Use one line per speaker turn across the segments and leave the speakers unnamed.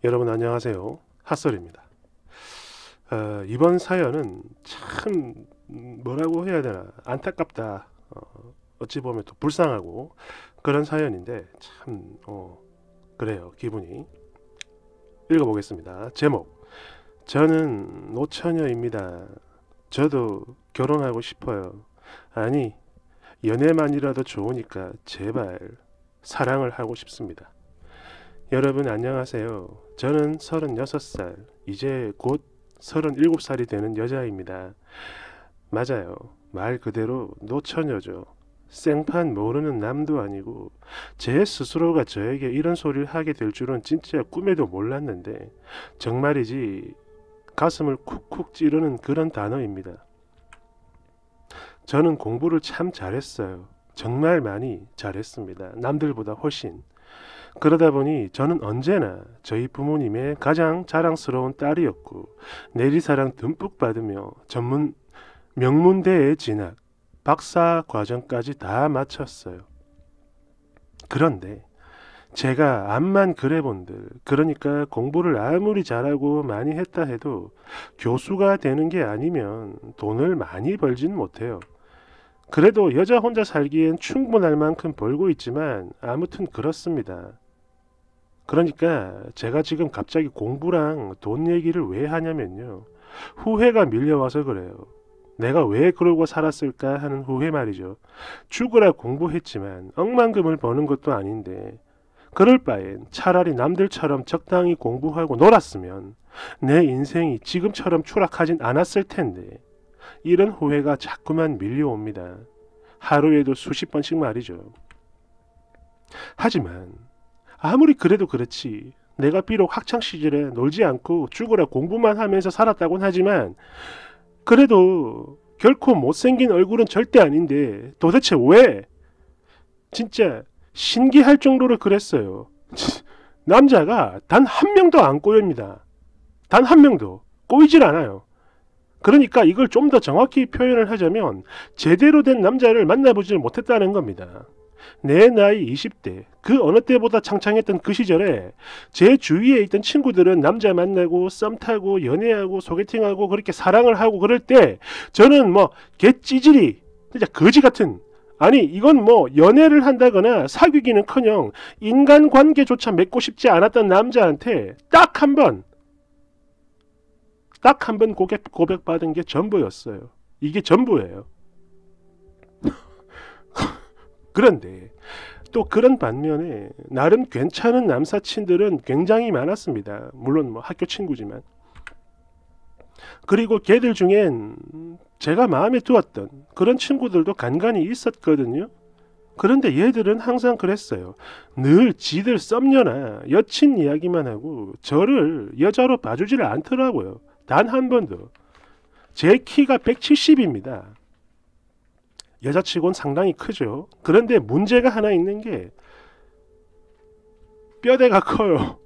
여러분 안녕하세요. 핫설입니다. 이번 사연은 참 뭐라고 해야 되나 안타깝다. 어찌 보면 또 불쌍하고 그런 사연인데 참 그래요. 기분이. 읽어보겠습니다. 제목: 저는 노처녀입니다. 저도 결혼하고 싶어요. 아니, 연애만이라도 좋으니까 제발 사랑을 하고 싶습니다. 여러분 안녕하세요. 저는 36살, 이제 곧 37살이 되는 여자입니다. 맞아요. 말 그대로 노처녀죠. 생판 모르는 남도 아니고 제 스스로가 저에게 이런 소리를 하게 될 줄은 진짜 꿈에도 몰랐는데 정말이지 가슴을 쿡쿡 찌르는 그런 단어입니다. 저는 공부를 참 잘했어요. 정말 많이 잘했습니다. 남들보다 훨씬. 그러다 보니 저는 언제나 저희 부모님의 가장 자랑스러운 딸이었고 내리사랑 듬뿍 받으며 전문 명문대에 진학, 박사 과정까지 다 마쳤어요. 그런데 제가 암만 그래본들, 그러니까 공부를 아무리 잘하고 많이 했다 해도 교수가 되는 게 아니면 돈을 많이 벌진 못해요. 그래도 여자 혼자 살기엔 충분할 만큼 벌고 있지만 아무튼 그렇습니다. 그러니까 제가 지금 갑자기 공부랑 돈 얘기를 왜 하냐면요. 후회가 밀려와서 그래요. 내가 왜 그러고 살았을까 하는 후회 말이죠. 죽으라 공부했지만 억만금을 버는 것도 아닌데 그럴 바엔 차라리 남들처럼 적당히 공부하고 놀았으면 내 인생이 지금처럼 추락하진 않았을 텐데 이런 후회가 자꾸만 밀려옵니다. 하루에도 수십 번씩 말이죠. 하지만 아무리 그래도 그렇지 내가 비록 학창시절에 놀지 않고 죽으라 공부만 하면서 살았다곤 하지만 그래도 결코 못생긴 얼굴은 절대 아닌데 도대체 왜? 진짜 신기할 정도로 그랬어요. 남자가 단 한 명도 안 꼬입니다. 단 한 명도 꼬이질 않아요. 그러니까 이걸 좀 더 정확히 표현을 하자면 제대로 된 남자를 만나보질 못했다는 겁니다. 내 나이 20대, 그 어느 때보다 창창했던 그 시절에 제 주위에 있던 친구들은 남자 만나고 썸 타고 연애하고 소개팅하고 그렇게 사랑을 하고 그럴 때 저는 뭐 개찌질이 진짜 거지 같은, 아니 이건 뭐 연애를 한다거나 사귀기는커녕 인간관계조차 맺고 싶지 않았던 남자한테 딱 한 번 고백받은 게 전부였어요. 이게 전부예요. 그런데 또 그런 반면에 나름 괜찮은 남사친들은 굉장히 많았습니다. 물론 뭐 학교 친구지만. 그리고 걔들 중엔 제가 마음에 두었던 그런 친구들도 간간히 있었거든요. 그런데 얘들은 항상 그랬어요. 늘 지들 썸녀나 여친 이야기만 하고 저를 여자로 봐주질 않더라고요. 단 한 번도. 제 키가 170입니다. 여자치곤 상당히 크죠. 그런데 문제가 하나 있는 게 뼈대가 커요.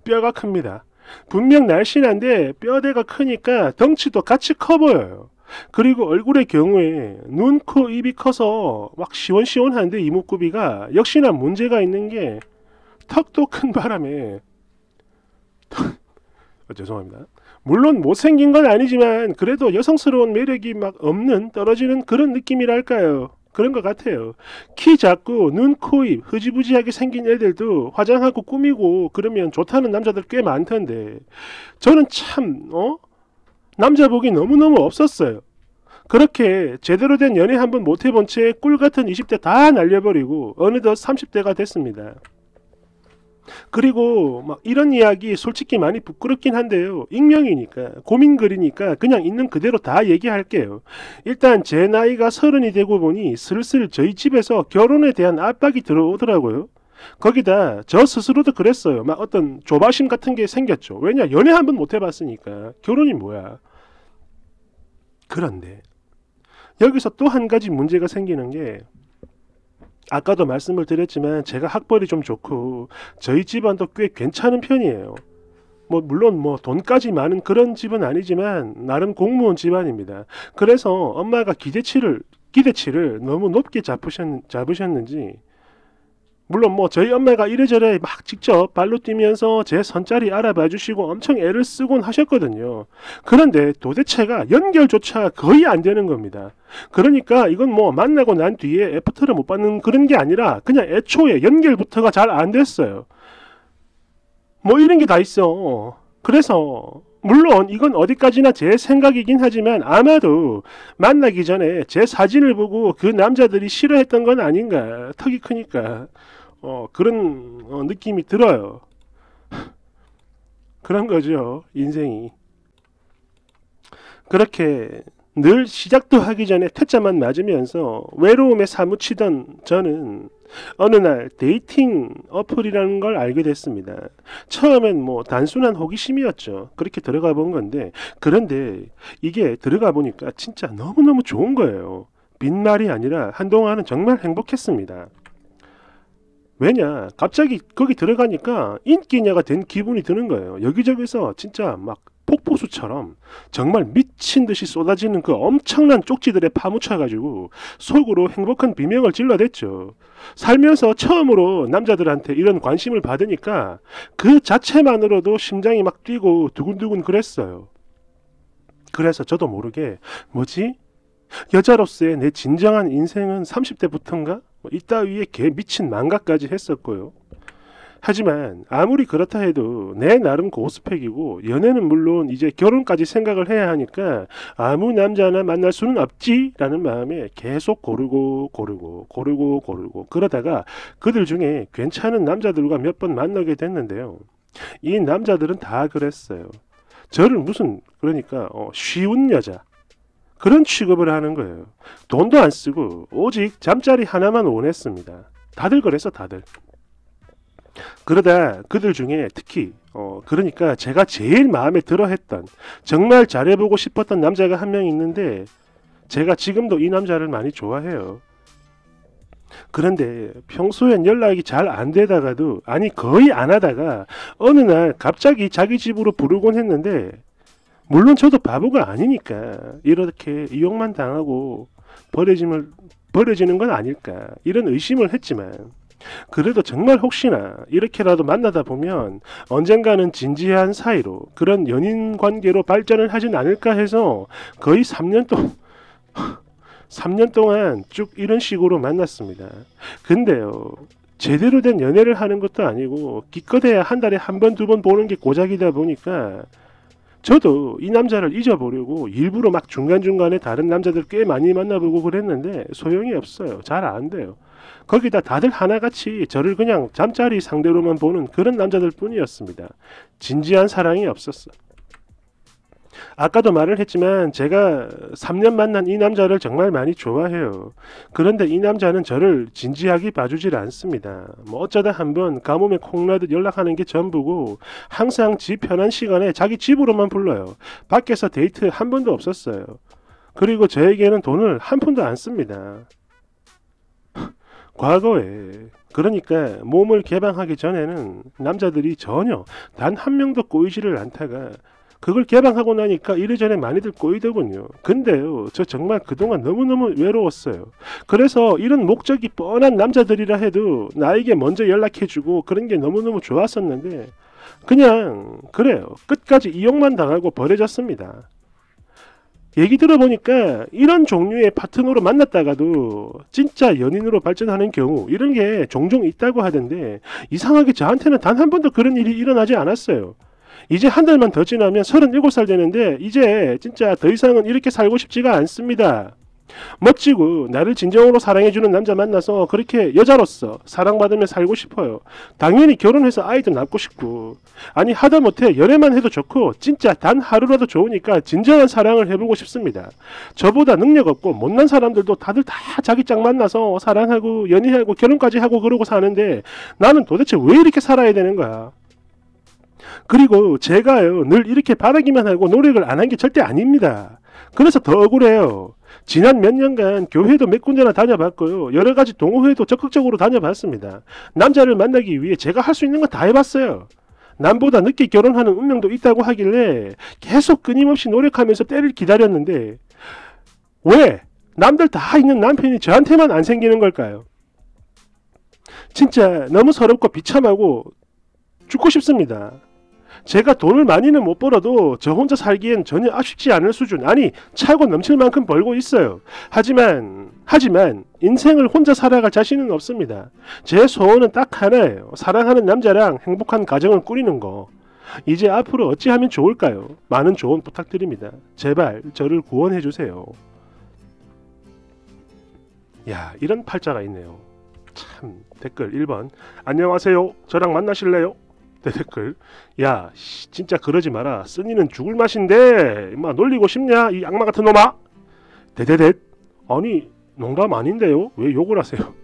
뼈가 큽니다. 분명 날씬한데 뼈대가 크니까 덩치도 같이 커 보여요. 그리고 얼굴의 경우에 눈, 코, 입이 커서 막 시원시원한데 이목구비가 역시나 문제가 있는 게 턱도 큰 바람에 죄송합니다. 물론 못생긴 건 아니지만 그래도 여성스러운 매력이 막 없는, 떨어지는 그런 느낌이랄까요. 그런 것 같아요. 키 작고 눈, 코, 입 흐지부지하게 생긴 애들도 화장하고 꾸미고 그러면 좋다는 남자들 꽤 많던데 저는 참 남자 복이 너무너무 없었어요. 그렇게 제대로 된 연애 한번 못해본 채 꿀같은 20대 다 날려버리고 어느덧 30대가 됐습니다. 그리고 막 이런 이야기 솔직히 많이 부끄럽긴 한데요. 익명이니까, 고민글이니까 그냥 있는 그대로 다 얘기할게요. 일단 제 나이가 30이 되고 보니 슬슬 저희 집에서 결혼에 대한 압박이 들어오더라고요. 거기다 저 스스로도 그랬어요. 막 어떤 조바심 같은 게 생겼죠. 왜냐, 연애 한번 못 해봤으니까. 결혼이 뭐야. 그런데 여기서 또 한 가지 문제가 생기는 게, 아까도 말씀을 드렸지만 제가 학벌이 좀 좋고 저희 집안도 꽤 괜찮은 편이에요. 뭐 물론 뭐 돈까지 많은 그런 집은 아니지만 나름 공무원 집안입니다. 그래서 엄마가 기대치를 너무 높게 잡으셨는지 물론 뭐 저희 엄마가 이래저래 막 직접 발로 뛰면서 제 선자리 알아봐 주시고 엄청 애를 쓰곤 하셨거든요. 그런데 도대체가 연결조차 거의 안 되는 겁니다. 그러니까 이건 뭐 만나고 난 뒤에 애프터를 못 받는 그런 게 아니라 그냥 애초에 연결부터가 잘 안 됐어요. 뭐 이런 게 다 있어. 그래서 물론 이건 어디까지나 제 생각이긴 하지만 아마도 만나기 전에 제 사진을 보고 그 남자들이 싫어했던 건 아닌가. 턱이 크니까 그런 느낌이 들어요. 그런 거죠, 인생이. 그렇게 늘 시작도 하기 전에 퇴짜만 맞으면서 외로움에 사무치던 저는 어느 날 데이팅 어플이라는 걸 알게 됐습니다. 처음엔 뭐 단순한 호기심이었죠. 그렇게 들어가 본 건데, 그런데 이게 들어가 보니까 진짜 너무너무 좋은 거예요. 빈말이 아니라 한동안은 정말 행복했습니다. 왜냐, 갑자기 거기 들어가니까 인기녀가 된 기분이 드는 거예요. 여기저기서 진짜 막 폭포수처럼 정말 미친 듯이 쏟아지는 그 엄청난 쪽지들에 파묻혀가지고 속으로 행복한 비명을 질러댔죠. 살면서 처음으로 남자들한테 이런 관심을 받으니까 그 자체만으로도 심장이 막 뛰고 두근두근 그랬어요. 그래서 저도 모르게 뭐지? 여자로서의 내 진정한 인생은 30대부터인가? 이따위에 개 미친 망각까지 했었고요. 하지만 아무리 그렇다 해도 내 나름 고스펙이고 연애는 물론 이제 결혼까지 생각을 해야 하니까 아무 남자나 만날 수는 없지라는 마음에 계속 고르고 그러다가 그들 중에 괜찮은 남자들과 몇 번 만나게 됐는데요. 이 남자들은 다 그랬어요. 저를 무슨 그러니까 쉬운 여자 그런 취급을 하는 거예요. 돈도 안 쓰고 오직 잠자리 하나만 원했습니다. 다들 그랬어, 다들. 그러다 그들 중에 특히 그러니까 제가 제일 마음에 들어했던 정말 잘해보고 싶었던 남자가 한 명 있는데 제가 지금도 이 남자를 많이 좋아해요. 그런데 평소엔 연락이 잘 안 되다가도 아니 거의 안 하다가 어느 날 갑자기 자기 집으로 부르곤 했는데 물론 저도 바보가 아니니까 이렇게 이용만 당하고 버려지는 건 아닐까 이런 의심을 했지만 그래도 정말 혹시나 이렇게라도 만나다 보면 언젠가는 진지한 사이로 그런 연인 관계로 발전을 하진 않을까 해서 거의 3년 동안 쭉 이런 식으로 만났습니다. 근데요, 제대로 된 연애를 하는 것도 아니고 기껏해야 한 달에 한 번, 두 번 보는 게 고작이다 보니까 저도 이 남자를 잊어보려고 일부러 막 중간중간에 다른 남자들 꽤 많이 만나보고 그랬는데 소용이 없어요. 잘 안 돼요. 거기다 다들 하나같이 저를 그냥 잠자리 상대로만 보는 그런 남자들 뿐이었습니다. 진지한 사랑이 없었어. 아까도 말을 했지만 제가 3년 만난 이 남자를 정말 많이 좋아해요. 그런데 이 남자는 저를 진지하게 봐주질 않습니다. 뭐 어쩌다 한번 가뭄에 콩나듯 연락하는 게 전부고 항상 지 편한 시간에 자기 집으로만 불러요. 밖에서 데이트 한 번도 없었어요. 그리고 저에게는 돈을 한 푼도 안 씁니다. 과거에 그러니까 몸을 개방하기 전에는 남자들이 전혀 단 한 명도 꼬이지를 않다가 그걸 개방하고 나니까 이래저래 많이들 꼬이더군요. 근데요, 저 정말 그동안 너무너무 외로웠어요. 그래서 이런 목적이 뻔한 남자들이라 해도 나에게 먼저 연락해주고 그런 게 너무너무 좋았었는데 그냥 그래요. 끝까지 이용만 당하고 버려졌습니다. 얘기 들어보니까 이런 종류의 파트너로 만났다가도 진짜 연인으로 발전하는 경우 이런 게 종종 있다고 하던데 이상하게 저한테는 단 한 번도 그런 일이 일어나지 않았어요. 이제 한 달만 더 지나면 37살 되는데 이제 진짜 더 이상은 이렇게 살고 싶지가 않습니다. 멋지고 나를 진정으로 사랑해주는 남자 만나서 그렇게 여자로서 사랑받으며 살고 싶어요. 당연히 결혼해서 아이도 낳고 싶고 아니 하다못해 연애만 해도 좋고 진짜 단 하루라도 좋으니까 진정한 사랑을 해보고 싶습니다. 저보다 능력 없고 못난 사람들도 다들 다 자기 짝 만나서 사랑하고 연애하고 결혼까지 하고 그러고 사는데 나는 도대체 왜 이렇게 살아야 되는 거야. 그리고 제가요 늘 이렇게 바라기만 하고 노력을 안 한 게 절대 아닙니다. 그래서 더 억울해요. 지난 몇 년간 교회도 몇 군데나 다녀봤고요. 여러 가지 동호회도 적극적으로 다녀봤습니다. 남자를 만나기 위해 제가 할 수 있는 거 다 해봤어요. 남보다 늦게 결혼하는 운명도 있다고 하길래 계속 끊임없이 노력하면서 때를 기다렸는데 왜 남들 다 있는 남편이 저한테만 안 생기는 걸까요? 진짜 너무 서럽고 비참하고 죽고 싶습니다. 제가 돈을 많이는 못 벌어도 저 혼자 살기엔 전혀 아쉽지 않을 수준, 아니 차고 넘칠 만큼 벌고 있어요. 하지만 인생을 혼자 살아갈 자신은 없습니다. 제 소원은 딱 하나예요. 사랑하는 남자랑 행복한 가정을 꾸리는 거. 이제 앞으로 어찌하면 좋을까요? 많은 조언 부탁드립니다. 제발 저를 구원해 주세요. 야, 이런 팔자가 있네요. 참. 댓글 1번. 안녕하세요. 저랑 만나실래요? 댓글. 야, 진짜 그러지 마라. 쓰니는 죽을 맛인데 임마 놀리고 싶냐 이 악마 같은 놈아. 대대댓. 아니 농담 아닌데요? 왜 욕을 하세요?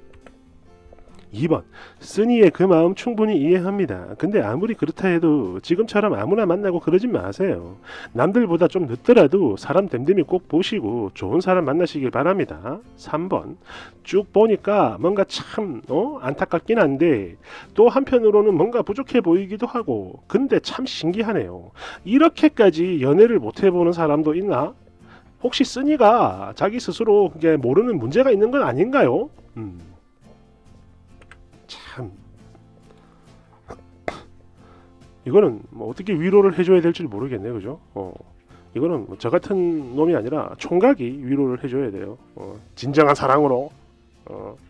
2번. 쓰니의 그 마음 충분히 이해합니다. 근데 아무리 그렇다 해도 지금처럼 아무나 만나고 그러진 마세요. 남들보다 좀 늦더라도 사람 됨됨이 꼭 보시고 좋은 사람 만나시길 바랍니다. 3번. 쭉 보니까 뭔가 참 안타깝긴 한데 또 한편으로는 뭔가 부족해 보이기도 하고, 근데 참 신기하네요. 이렇게까지 연애를 못 해보는 사람도 있나? 혹시 쓰니가 자기 스스로 모르는 문제가 있는 건 아닌가요? 참, 이거는 뭐 어떻게 위로를 해줘야 될지 모르겠네요, 그죠? 이거는 저 같은 놈이 아니라 총각이 위로를 해줘야 돼요. 진정한 사랑으로.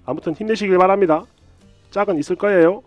아무튼 힘내시길 바랍니다. 짝은 있을 거예요.